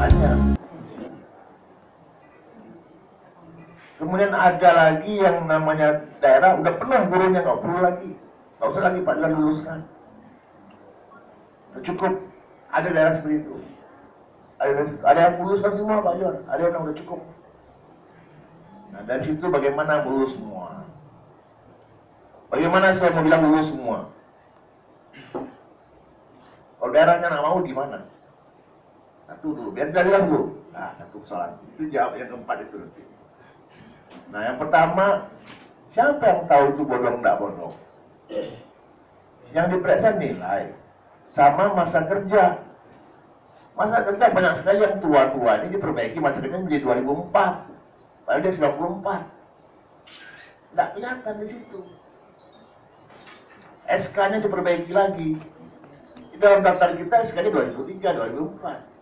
banyak. Kemudian ada lagi yang namanya daerah udah penuh gurunya, nggak perlu lagi, nggak usah lagi Pak Juan luluskan, cukup. Ada daerah seperti itu. Ada yang luluskan semua Pak Juan, ada yang udah cukup. Nah dari situ bagaimana lulus semua? Bagaimana saya mau bilang lulus semua? Kalau daerahnya nggak mau gimana? Satu dulu, biar daerah dulu. Nah satu persoalan. Itu jawab yang keempat itu nanti. Nah yang pertama, siapa yang tahu itu bodong nggak bodong? Yang diperiksa nilai sama masa kerja. Masa kerja banyak sekali yang tua-tua ini diperbaiki masa kerja menjadi 2004. Padahal dia 94. Nggak kelihatan di situ. SK-nya diperbaiki lagi. Di dalam daftar kita SK-nya 2003, 2004.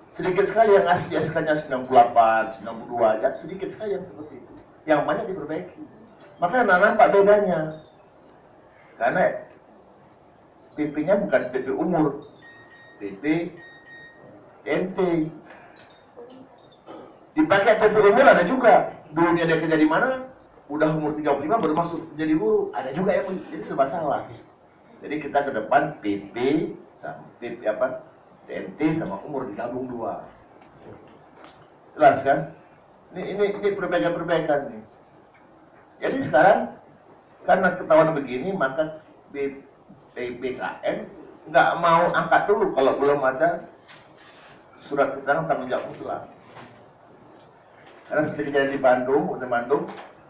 Sedikit sekali yang asli SK-nya 98, 92, ya, sedikit sekali yang seperti itu. Yang banyak diperbaiki. Maka nampak bedanya. Karena PP-nya bukan PP umur, PP TNT. Dipakai PP umur ada juga. Dulunya dia kerja di mana? Udah umur 35 baru masuk jadi guru. Ada juga yang jadi serba salah. Jadi kita ke depan PP sama PP apa? TNT sama umur digabung dua. Jelas kan? Ini perbaikan-perbaikan nih. Jadi sekarang karena ketahuan begini maka BKN nggak mau angkat dulu kalau belum ada surat keterangan tanggung jawab mutlak. Karena seperti kejadian di Bandung,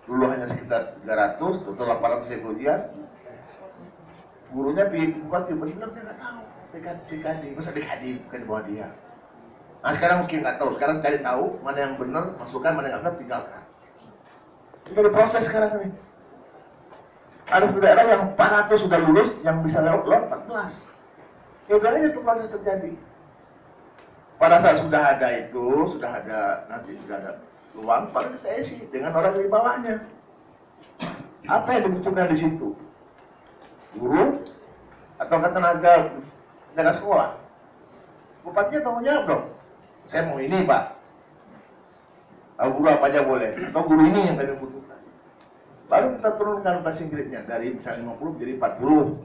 dulu hanya sekitar 300, total 800 yang ujian. Gurunya bukan tiba-tiba saya nggak tahu. BKD, masa BKD bukan di bawah dia. Nah sekarang mungkin nggak tahu, sekarang cari tahu mana yang benar, masukkan, mana yang nggak benar, tinggalkan. Ini ada proses sekarang ini. Ada daerah yang 400 sudah lulus, yang bisa lewat 14. Ya berarti itu proses terjadi. Pada saat sudah ada itu, nanti sudah ada ruang, baru kita isi dengan orang di bawahnya. Apa yang dibutuhkan di situ? Guru atau tenaga sekolah? Bupatinya tanggung jawab dong. Saya mau ini Pak. Guru apa aja boleh. Atau guru ini yang kami butuhkan. Baru kita turunkan passing grade-nya dari misalnya 50 jadi 40.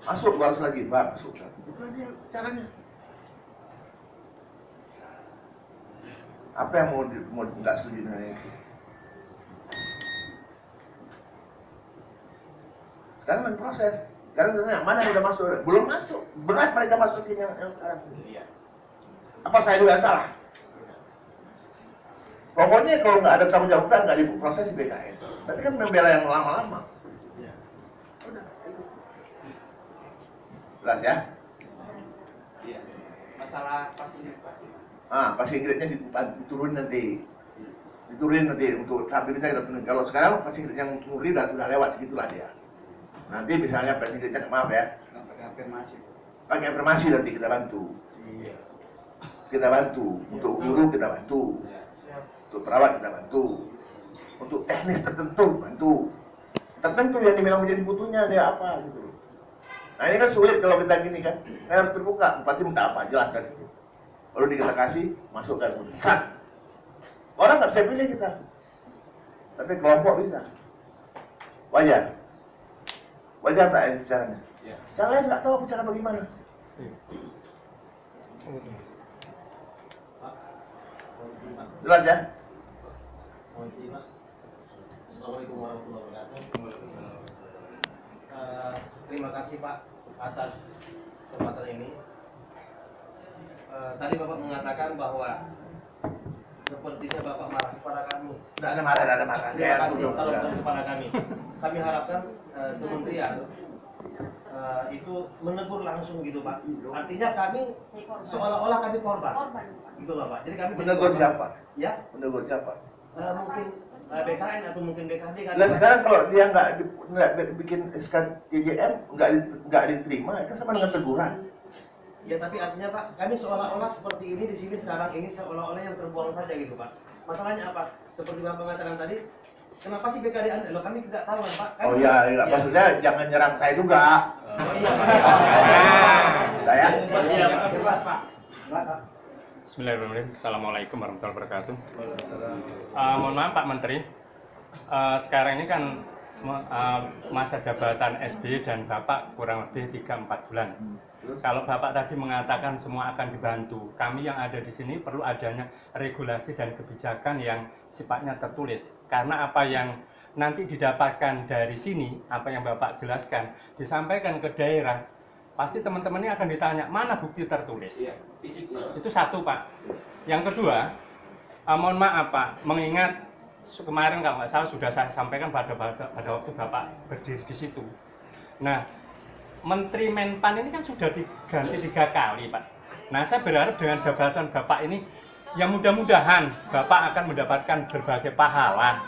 Masuk harus lagi Pak, masuk. Itu aja caranya. Apa yang mau nggak setuju dengan itu? Sekarang lagi proses. Sekarang sebenarnya mana yang udah masuk? Belum masuk. Berat mereka masukin yang sekarang. Apa saya juga salah? Pokoknya kalau nggak ada tanggung jawab nggak diproses di BKN. Berarti kan membela yang lama-lama. Udah. Jelas ya? Iya. Masalah passing grade Pak. Passing grade-nya diturunin nanti. Diturunin nanti untuk tahap berikutnya kita turunin. Kalau sekarang passing grade yang murni udah lewat segitulah dia. Nanti misalnya passing grade-nya maaf ya. Pakai afirmasi. Pakai afirmasi nanti kita bantu. Iya. Kita bantu. Untuk guru kita bantu. Untuk perawat kita bantu. Untuk teknis tertentu bantu. Tertentu yang memang menjadi butuhnya dia apa gitu. Nah ini kan sulit kalau kita gini kan. Kita harus terbuka. Bupati minta apa? Jelaskan situ. Lalu kita kasih, masukkan. Sat. Orang nggak bisa pilih kita. Tapi kelompok bisa. Wajar. Wajar nggak ya caranya? Ya. Cara lain nggak tahu cara bagaimana. Jelas ya? Assalamualaikum warahmatullahi wabarakatuh. Terima kasih Pak atas kesempatan ini. Tadi Bapak mengatakan bahwa sepertinya Bapak marah kepada kami. Nggak ada marah. Terima kasih kalau bukan kepada kami. Kami harapkan kementerian itu menegur langsung gitu Pak. Artinya kami seolah-olah kami korban. Gitu loh Pak. Jadi kami menegur siapa? Ya? Menegur siapa? Mungkin BKN atau mungkin BKD kan. Nah sekarang kalau dia nggak bikin SK JJM nggak diterima itu sama dengan teguran. Ya tapi artinya Pak, kami seolah-olah seperti ini di sini sekarang ini seolah-olah yang terbuang saja gitu Pak. Masalahnya apa? Seperti Bapak mengatakan tadi, kenapa sih BKD Anda? Loh kami tidak tahu Pak. Kami, oh iya, maksudnya jangan nyerang saya juga. Oh iya Pak. Nah, ya. Iya Pak, Pak. Bismillahirrahmanirrahim. Assalamualaikum warahmatullahi wabarakatuh. Mohon maaf Pak Menteri, sekarang ini kan masa jabatan SBY dan Bapak kurang lebih 3-4 bulan. Kalau Bapak tadi mengatakan semua akan dibantu, kami yang ada di sini perlu adanya regulasi dan kebijakan yang sifatnya tertulis. Karena apa yang nanti didapatkan dari sini, apa yang Bapak jelaskan, disampaikan ke daerah, pasti teman-teman ini akan ditanya, mana bukti tertulis? Itu satu Pak. Yang kedua, mohon maaf Pak, mengingat kemarin kalau nggak salah sudah saya sampaikan pada waktu Bapak berdiri di situ. Nah, Menteri Menpan ini kan sudah diganti 3 kali Pak. Nah, saya berharap dengan jabatan Bapak ini, yang mudah-mudahan Bapak akan mendapatkan berbagai pahala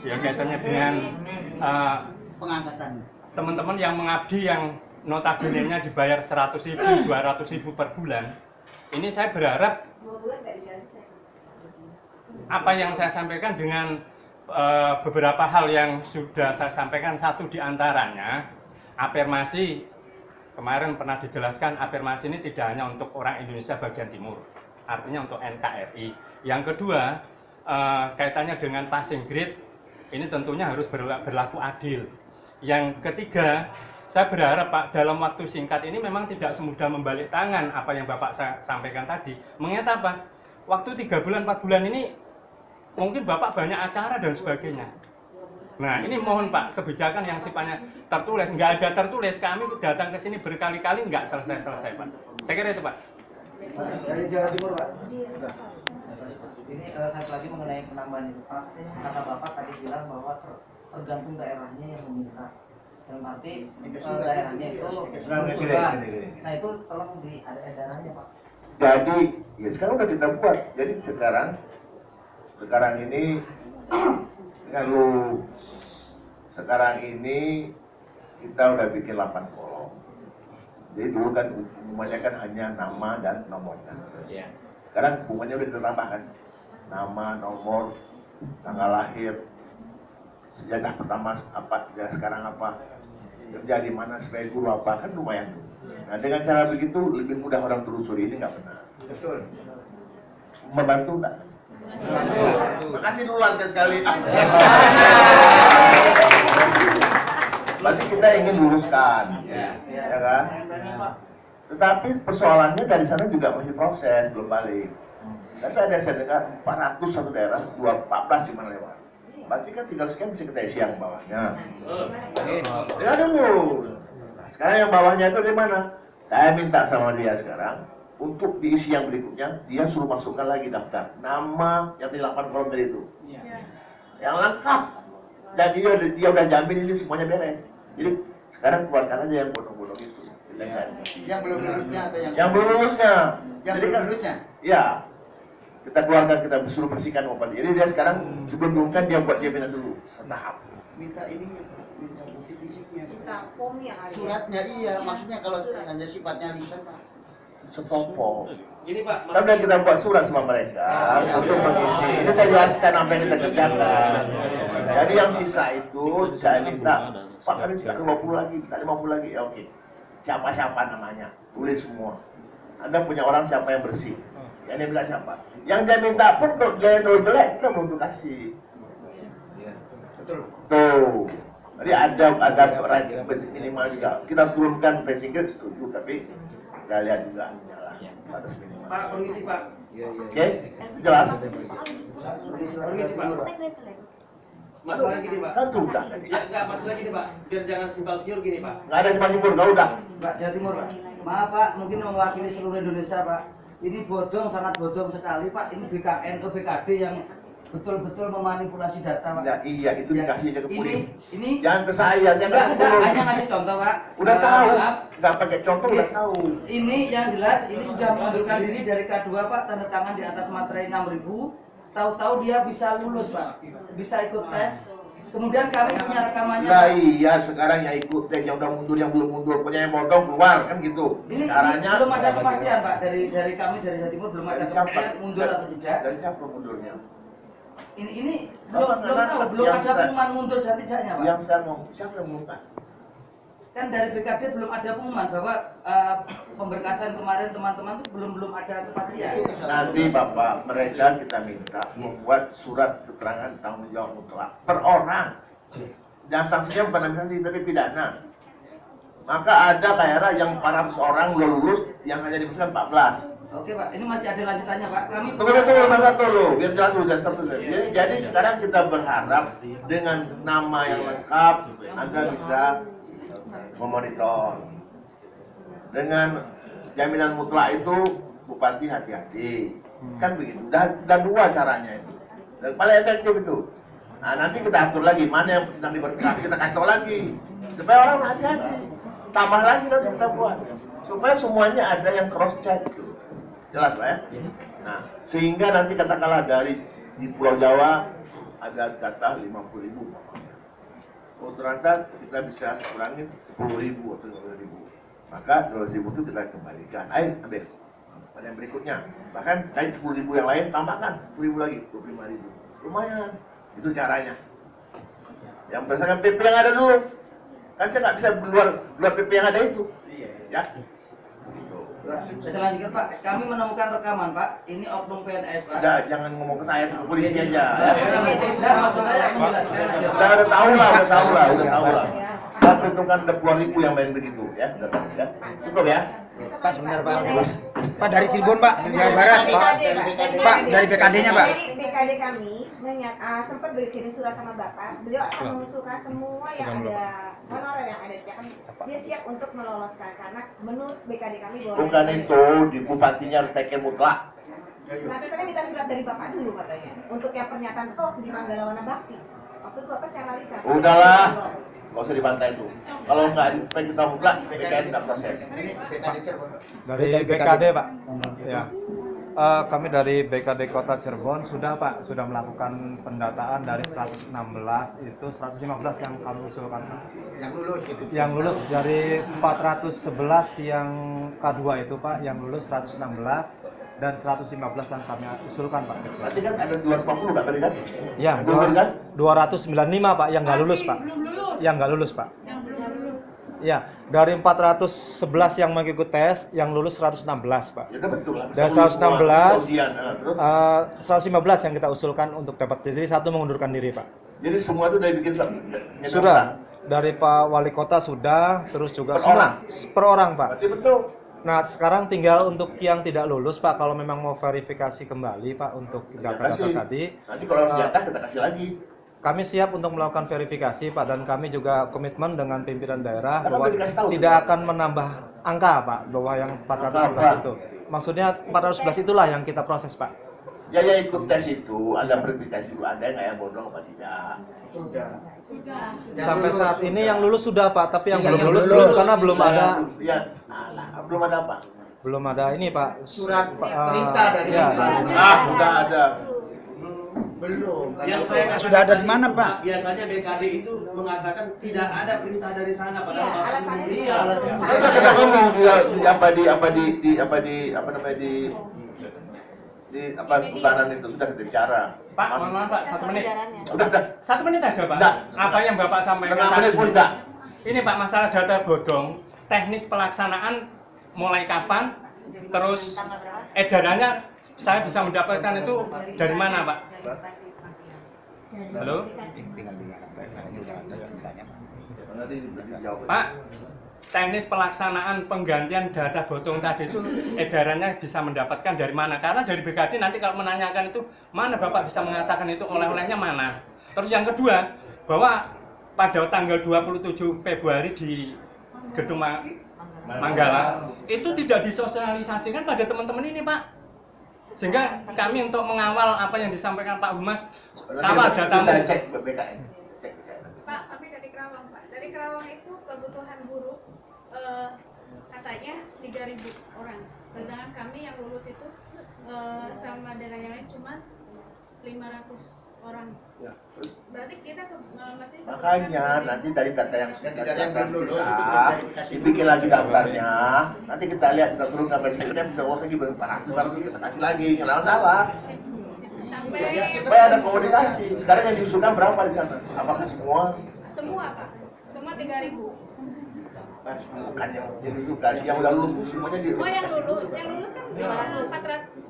yang kaitannya dengan Pengangkatan. teman-teman yang mengabdi yang notabene-nya dibayar 100.000, 200.000 per bulan. Ini saya berharap apa yang saya sampaikan dengan beberapa hal yang sudah saya sampaikan, satu diantaranya afirmasi. Kemarin pernah dijelaskan afirmasi ini tidak hanya untuk orang Indonesia bagian timur, artinya untuk NKRI. Yang kedua, kaitannya dengan passing grade, ini tentunya harus berlaku adil. Yang ketiga, saya berharap Pak, dalam waktu singkat ini memang tidak semudah membalik tangan apa yang Bapak saya sampaikan tadi. Mengingat apa? Waktu 3 bulan, 4 bulan ini mungkin Bapak banyak acara dan sebagainya. Nah, ini mohon Pak, kebijakan yang sifatnya tertulis, nggak ada tertulis, kami datang ke sini berkali-kali nggak selesai-selesai Pak. Saya kira itu Pak. Dari Jawa Timur Pak. Ini satu lagi mengenai penambahan itu Pak. Kata Bapak tadi bilang bahwa tergantung daerahnya yang meminta. Yang arti daerahnya itu usulan. Nah itu tolong di ada edarannya Pak. Jadi ya sekarang udah kita buat. Jadi sekarang ini dengan sekarang ini kita udah bikin 8 kolom. Jadi dulu kan umumnya kan hanya nama dan nomornya. Sekarang umumnya udah kita tambahkan nama, nomor, tanggal lahir, sejarah pertama apa, sejarah sekarang apa, kerja di mana, sebagai guru apa, kan lumayan tuh. Nah dengan cara begitu lebih mudah orang telusuri, ini nggak benar. Betul. Membantu nggak? Makasih dulu lancar sekali. Berarti kita ingin luruskan, ya kan? Tetapi persoalannya dari sana juga masih proses, belum balik. Tapi ada yang saya dengar 400 satu daerah, 14 cuma lewat. Berarti kan tinggal sekian bisa kita isi yang bawahnya. Ya dulu. Nah, sekarang yang bawahnya itu di mana? Saya minta sama dia sekarang untuk diisi yang berikutnya, dia suruh masukkan lagi daftar nama yang di 8 kolom tadi itu, yang lengkap. Dan dia udah jamin ini semuanya beres. Jadi sekarang keluarkan aja yang bodong-bodong itu. Yang belum lulusnya atau yang belum lulusnya? Yang Jadi belum kan, lulusnya? ya kita keluarkan, kita suruh bersihkan obat. Jadi dia sekarang sebelum diumumkan dia buat jaminan dulu setahap. Minta ininya, minta bukti fisiknya. Kita formnya ada. Suratnya iya, maksudnya kalau hanya sifatnya lisan Pak. Setopo. Ini Pak, Tapi kita buat surat sama mereka untuk mengisi. Ini saya jelaskan apa yang kita kerjakan. Jadi yang sisa itu saya minta, Pak kami minta 50 lagi, minta 50 lagi. Ya oke. Siapa-siapa namanya, tulis semua. Anda punya orang siapa yang bersih. Yang dia minta siapa? Yang dia minta pun kalau dia terlalu jelek kita belum kasih. Betul. Tuh. Jadi ada minimal juga. Kita turunkan passing grade setuju, tapi kita lihat juga lah batas minimal. Pak, permisi Pak. Oke, jelas. Permisi Pak. Masalah gini Pak. Kan sudah tadi. Ya, enggak, masalah gini Pak. Biar jangan simpang siur gini Pak. Nggak ada simpang siur, nggak udah. Pak Jawa Timur Pak. Maaf Pak, mungkin mewakili seluruh Indonesia Pak. Ini bodong, sangat bodong sekali Pak. Ini BKN atau BKD yang betul-betul memanipulasi data Pak. Nah, iya itu Ya, dikasih aja ke Puri. Ini Jangan ke saya enggak, nggak hanya ngasih contoh Pak. Udah tahu, Maaf. nggak pakai contoh udah tahu. Ini yang jelas, ini sudah mengundurkan diri dari K2 Pak, tanda tangan di atas materai 6.000. Tahu-tahu dia bisa lulus Pak, bisa ikut tes. Kemudian kami punya rekamannya. Lah iya sekarang yang ikut tes, yang udah mundur, yang belum mundur, punya yang bodong keluar kan gitu. Ini Caranya belum ada kepastian Pak dari kami dari Jawa Timur belum ada dari siapa? kepastian mundur atau tidak. Dari siapa mundurnya? Ini Bapak belum tahu, kenapa? belum Yang ada saya- pengumuman mundur dan tidaknya Pak. Yang saya ngomong, siapa yang mengumumkan? kan dari BKD belum ada pengumuman bahwa pemberkasan kemarin teman-teman tuh belum ada kepastian. Nanti Bapak, mereka kita minta membuat surat keterangan tanggung jawab mutlak per orang. Yang sanksinya bukan administrasi tapi pidana. Maka ada daerah yang 400 orang lulus yang hanya diputuskan 14. Oke Pak, ini masih ada lanjutannya Pak. Kami Tunggu dulu, biar jelas dulu. Jadi sekarang kita berharap dengan nama yang lengkap Anda bisa memonitor. Dengan jaminan mutlak itu Bupati hati-hati. Kan begitu. Dan dua caranya itu. Dan paling efektif itu. Nah, nanti kita atur lagi mana yang sedang diberkas, kita kasih tahu lagi. Supaya orang hati-hati. Tambah lagi nanti kita buat. Supaya semuanya ada yang cross check itu. Jelas Pak ya? Nah, sehingga nanti katakanlah dari di Pulau Jawa ada data 50.000. Oh ternyata kita bisa kurangin 10.000 atau 15.000. Maka 12.000 itu kita kembalikan. Ayo ambil. Pada yang berikutnya. Bahkan dari 10.000 yang lain tambahkan 10.000 lagi, 25.000. Lumayan. Itu caranya. Yang berdasarkan PP yang ada dulu. Kan saya nggak bisa luar PP yang ada itu. Ya. selanjutnya Pak, kami menemukan rekaman Pak. Ini oknum PNS Pak. Jangan ngomong ke saya, ke polisi aja. Saya maksud saya menjelaskan aja. Udah tahu lah. Saya perhitungkan ada puluhan ribu yang main begitu ya. Udah tahu ya. Cukup ya. Pak sebentar Pak. Pak dari Cirebon Pak, dari Jawa Barat Pak. Pak dari BKD-nya Pak. Jadi BKD kami sempat berkirim surat sama Bapak. Beliau akan mengusulkan semua yang ada honorer yang ada di Jakarta. Dia siap untuk meloloskan karena menurut BKD kami bahwa Bukan itu, di bupatinya harus taken mutlak. Nah, terus saya minta surat dari Bapak dulu katanya untuk yang pernyataan di Manggala Wana Bakti. Waktu itu Bapak secara lisan. Udahlah, nggak usah dibantai itu. Kalau nggak supaya kita mutlak, BKN nggak proses. Dari BKD Pak. Ya. Kami dari BKD Kota Cirebon sudah Pak, sudah melakukan pendataan dari 116 itu 115 yang kami usulkan. Yang lulus dari 411 yang K2 itu Pak, yang lulus 116 dan 115 yang kami usulkan Pak. Berarti kan ada 250 Pak tadi kan? Ya, 295 Pak yang nggak lulus Pak. Yang nggak lulus Pak. Ya, dari 411 yang mengikuti tes, yang lulus 116 Pak. Ya udah betul lah. Dari 116, terus? 115 yang kita usulkan untuk dapat. Jadi satu mengundurkan diri Pak. Jadi semua itu udah bikin surat? Sudah. Dari Pak Wali Kota sudah, terus juga Per orang? Per orang Pak. Berarti betul. Nah sekarang tinggal untuk yang tidak lulus Pak, kalau memang mau verifikasi kembali Pak untuk data-data tadi. Nanti kalau harus jatah kita kasih lagi. Kami siap untuk melakukan verifikasi Pak, dan kami juga komitmen dengan pimpinan daerah Kan bahwa udah dikasih tahu tidak sudah. akan menambah angka Pak, bahwa yang 411 itu. Maksudnya 411 itulah yang kita proses Pak. Ya ikut tes itu, ada verifikasi dulu, ada yang kayak bodoh apa tidak. Sampai saat ini yang lulus sudah Pak, tapi yang belum lulus belum, karena belum ada. Ya, belum ada apa? Belum ada ini Pak. Surat perintah dari ya, Sudah ada. belum. Yang saya Sudah ada di mana, Pak? Biasanya BKD itu mengatakan tidak ada perintah dari sana, padahal Iya, alasannya Iya, seperti alasannya. itu. Kita ngomong di hutanan itu sudah kita bicara. Pak, mohon maaf Pak, 1 menit. Udah. 1 menit aja Pak. Enggak. Apa yang Bapak sampaikan Setengah menit pun enggak. Ini Pak, masalah data bodong, teknis pelaksanaan mulai kapan, terus edarannya saya bisa mendapatkan itu dari mana Pak? Halo? Pak, teknis pelaksanaan penggantian data bodong tadi itu edarannya bisa mendapatkan dari mana? Karena dari BKD nanti kalau menanyakan itu, mana Bapak bisa mengatakan itu oleh-olehnya mana? Terus yang kedua, bahwa pada tanggal 27 Februari di Gedung Manggala itu tidak disosialisasikan pada teman-teman ini Pak. Sehingga kami untuk mengawal apa yang disampaikan Pak Humas, apa data saya cek ke BKN. Pak, tapi dari Kerawang Pak. Dari Kerawang itu kebutuhan buruh katanya 3.000 orang. Sedangkan kami yang lulus itu sama dengan yang lain cuma 500 orang. Ya. Berarti kita masih Makanya nanti dari data yang sudah Dari yang belum lulus, sisa, verifikasi dibikin dulu. lagi daftarnya. Nanti kita lihat, kita turunkan presiden bisa uang lagi berapa ratus kita kasih lagi, nggak masalah. sampai Supaya ada komunikasi. Sekarang yang diusulkan berapa di sana? Apakah semua? semua Pak. Semua 3.000. Kan bukan yang udah lulus semuanya di. Oh yang lulus kan 468.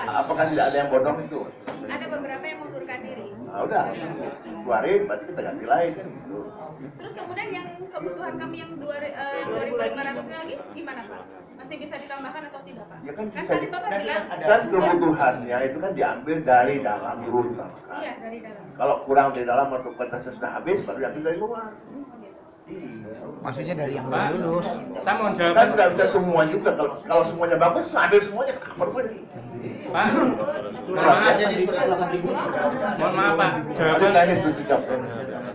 Apakah tidak ada yang bodong itu? Ada beberapa yang mengundurkan diri. Nah, udah keluarin, berarti kita ganti lain kan gitu. Terus kemudian yang kebutuhan kami yang 2.500 lagi gimana Pak? Masih bisa ditambahkan atau tidak Pak? Ya kan bisa tadi Bapak bilang kan kebutuhannya itu kan diambil dari dalam dulu ditambahkan. iya dari dalam. Kalau kurang dari dalam atau kualitasnya sudah habis baru diambil dari luar. Maksudnya dari yang Pak, belum lulus. saya mau Kan jawab. tidak bisa semua juga. Kalau semuanya bagus, ambil semuanya. Kenapa gue? Pak, Surat aja di surat lengkap ini. mohon maaf Pak, Nanti jawaban teknis itu jawab.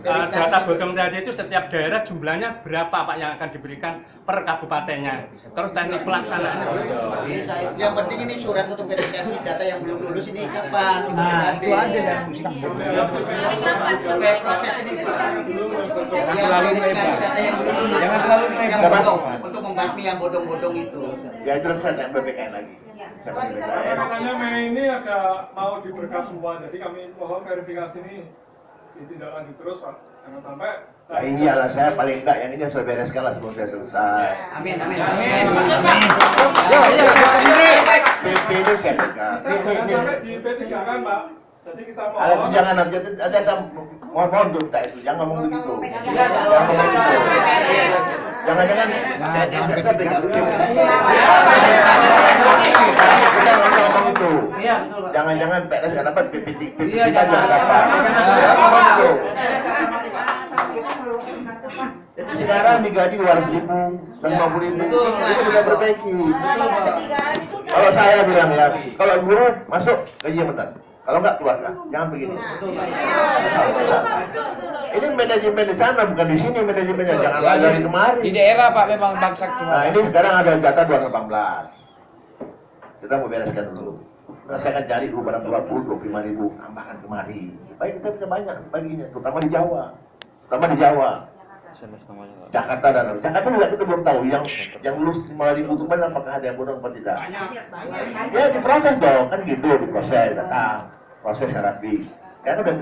data bottom tadi itu setiap daerah jumlahnya berapa Pak yang akan diberikan per kabupatennya? Terus teknik pelaksanaannya. Yang penting ini surat untuk verifikasi data yang belum lulus ini kapan? Nah, itu aja yang mesti kamu. Supaya proses ini yang verifikasi data yang belum lulus, Jangan terlalu yang melebar. bodong, untuk membasmi yang bodong-bodong itu. Ya itu nanti saya tanya BPKN lagi. Saya Kalau bisa BPKN. Makanya Mei ini ada mau diberkas semua, jadi kami mohon verifikasi ini ditindaklanjuti terus Pak, jangan sampai. Nah iyalah, saya paling enggak yang ini harus bereskan lah sebelum saya selesai. Amin, amin, Amin. amin. PP ini saya pegang. Jangan sampai di P3 kan Pak, jadi kita Ada itu mohon. jangan ada mohon tuh minta itu, jangan ngomong begitu. Iya, Jangan ngomong begitu. Jangan-jangan saya pegang PP. Kita nggak usah ngomong itu. Iya betul Pak. Jangan-jangan PNS nggak dapat, PP kita nggak dapat. Jangan ngomong itu. Jadi sekarang digaji 200.000, 150.000, itu sudah perbaiki. Kalau saya bilang ya, kalau guru masuk gajinya benar. Kalau enggak keluarga, jangan begini. Ini manajemen di sana bukan di sini manajemennya, jangan lagi dari kemarin. Di daerah Pak memang bangsa Nah semua. ini sekarang ada jatah 218. Kita mau bereskan dulu. Nah, saya akan cari dulu barang 25.000, tambahkan kemari. Supaya kita bisa banyak baginya, terutama di Jawa. Terutama di Jawa. Jakarta juga kita belum tahu yang lulus 5.000 itu mana, apakah ada yang bodong atau tidak. Ya diproses dong, kan gitu diproses, datang proses rapi. Kan udah.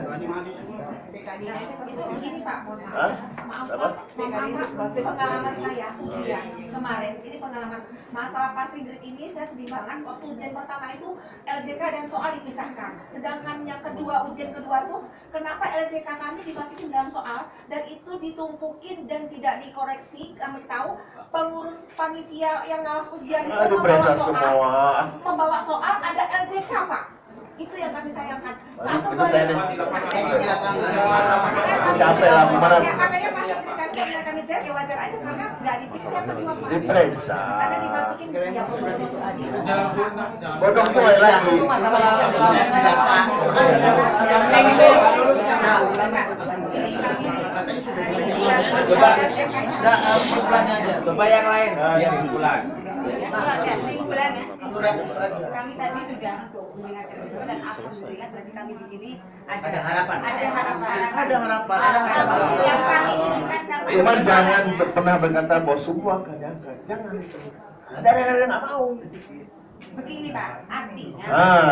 Begini Pak, mohon Hah? maaf. Apa? Pengalaman saya ujian kemarin, ini pengalaman masalah passing grade ini saya sedih banget. Waktu ujian pertama itu LJK dan soal dipisahkan. Sedangkan yang kedua, ujian kedua tuh kenapa LJK kami dimasukin dalam soal dan itu ditumpukin dan tidak dikoreksi. Kami tahu pengurus panitia yang ngawas ujian itu Aduh, berasa semua. membawa soal ada LJK Pak. Itu yang kami sayangkan. Satu Itu teknis. capek Capek lah, gimana? Ya, katanya masuk di kami dan kami cek ya wajar aja karena nggak diperiksa kedua Pak. Diperiksa. Karena dimasukin ya bodong tadi itu. Bodong tuh lain lagi. Itu masalah Verifikasi data. Yang penting itu yang nggak lulus. bulannya aja. Coba yang lain. Biar bulan. Kesimpulan ya. Surat Kami tadi sudah mendengarkan itu dan alhamdulillah bagi kami di sini ada harapan. Ada harapan. Ada harapan. Yang kami inginkan sampai Cuman jangan pernah berkata bahwa semua akan diangkat. Jangan itu. Ada nggak mau. begini Pak, artinya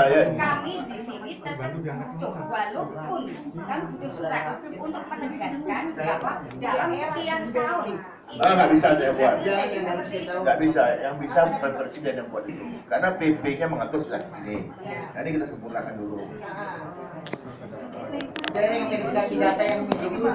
Ya. kami di sini tetap butuh walaupun kami butuh surat untuk menegaskan bahwa dalam sekian tahun ini Nggak bisa saya buat. seperti itu. Nggak bisa. Yang bisa bukan presiden yang buat itu. Karena PP-nya mengatur sudah ini. Nah, ini kita sempurnakan dulu. Jadi yang verifikasi data yang misi dulu.